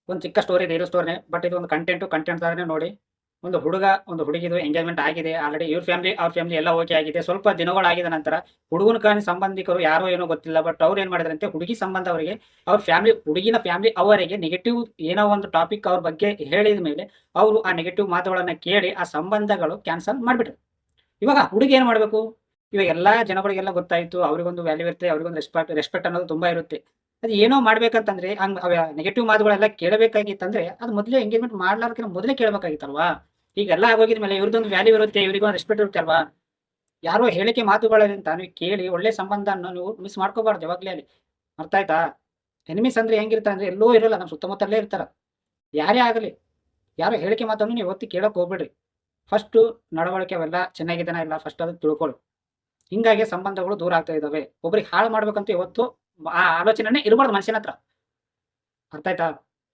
ಒಂದು ಚಿಕ್ಕ story reel ಸ್ಟೋರಿನೇ, but ಇದು ಒಂದು ಕಂಟೆಂಟ್ ಥರನೇ ನೋಡಿ. ಒಂದು ಹುಡುಗ, ಒಂದು ಹುಡುಗಿದು ಎಂಗೇಜ್‌ಮೆಂಟ್ ಆಗಿದೆ. ಆಲ್ರೆಡಿ ಇವ್ರ ಫ್ಯಾಮಿಲಿ, ಅವ್ರ ಫ್ಯಾಮಿಲಿ ಎಲ್ಲ ಓಕೆ ಆಗಿದೆ. ಸ್ವಲ್ಪ ದಿನಗಳಾಗಿದ ನಂತರ ಹುಡುಗನ ಸಂಬಂಧಿಕರು ಯಾರೋ ಏನೋ ಗೊತ್ತಿಲ್ಲ. ಬಟ್ ಅವ್ರು ಏನು ಮಾಡಿದ್ರಂತೆ, ಹುಡುಗಿ ಸಂಬಂಧ ಅವರಿಗೆ, ಅವ್ರ ಫ್ಯಾಮಿಲಿ, ಹುಡುಗಿನ ಫ್ಯಾಮಿಲಿ ಅವರಿಗೆ ನೆಗೆಟಿವ್ ಏನೋ ಒಂದು ಟಾಪಿಕ್ ಅವ್ರ ಬಗ್ಗೆ ಹೇಳಿದ ಮೇಲೆ ಅವರು ಆ ನೆಗೆಟಿವ್ ಮಾತುಗಳನ್ನ ಕೇಳಿ ಆ ಸಂಬಂಧಗಳು ಕ್ಯಾನ್ಸಲ್ ಮಾಡಿಬಿಟ್ರು. ಇವಾಗ ಹುಡುಗಿ ಏನು ಮಾಡಬೇಕು? ಇವಾಗ ಎಲ್ಲ ಜನಗಳಿಗೆಲ್ಲ ಗೊತ್ತಾಯ್ತು. ಅವರಿಗೊಂದು ವ್ಯಾಲ್ಯೂ ಇರುತ್ತೆ. ಅವರಿಗೊಂದು ರೆಸ್ಪೆಕ್ಟ್ ಅನ್ನೋದು ತುಂಬಾ ಇರುತ್ತೆ. ಅದು ಏನೋ ಮಾಡ್ಬೇಕಂತಂದ್ರೆ ನೆಗೆಟಿವ್ ಮಾತುಗಳೆಲ್ಲ ಕೇಳಬೇಕಾಗಿತ್ತಂದ್ರೆ ಅದು ಮೊದಲೇ ಎಂಗೇಜ್‌ಮೆಂಟ್ ಮಾಡ್ಲಾರ್ದಕ್ಕಿಂತ ಮೊದಲೇ ಕೇಳಬೇಕಾಗಿತ್ತಲ್ವಾ? ಈಗೆಲ್ಲ ಆಗೋಗಿದ ಮೇಲೆ ಇವ್ರದ್ದೊಂದು ವ್ಯಾಲ್ಯೂ ಇರುತ್ತೆ. ಇವರಿಗೊಂದು ರೆಸ್ಪೆಕ್ಟ್ ಇರುತ್ತೆ ಅಲ್ವಾ? ಯಾರೋ ಹೇಳಿಕೆ ಮಾತುಗಳಿಂದ ನೀವು ಕೇಳಿ ಒಳ್ಳೆ ಸಂಬಂಧನ ನೀವು ಮಿಸ್ ಮಾಡ್ಕೋಬಾರ್ದು ಯಾವಾಗ್ಲೇ ಅಲ್ಲಿ. ಅರ್ಥ ಆಯ್ತಾ? ಎನಿಮೀಸ್ ಅಂದ್ರೆ ಹೆಂಗಿರ್ತಾರೆ ಅಂದ್ರೆ ಎಲ್ಲೂ ಇರಲ್ಲ, ನಮ್ಮ ಸುತ್ತಮುತ್ತಲೇ ಇರ್ತಾರ. ಯಾರೇ ಆಗಲಿ, ಯಾರೋ ಹೇಳಿಕೆ ಮಾತನ್ನು ನೀವು ಒತ್ತಿ ಕೇಳಕ್ ಹೋಗ್ಬೇಡ್ರಿ. ಫಸ್ಟು ನಡವಳಿಕೆ ಅವೆಲ್ಲ ಚೆನ್ನಾಗಿದೆನಾ ಇಲ್ಲ ಫಸ್ಟ್ ಅದು ತಿಳ್ಕೊಳ್ಳಿ. ಹಿಂಗಾಗಿ ಸಂಬಂಧಗಳು ದೂರ ಆಗ್ತಾ ಇದಾವೆ. ಒಬ್ರಿಗೆ ಹಾಳು ಮಾಡ್ಬೇಕಂತ ಇವತ್ತು ಆ ಆಲೋಚನೆನೇ ಇರಬಾರ್ದು ಮನುಷ್ಯನ ಹತ್ರ. ಅರ್ಥ ಆಯ್ತಾ?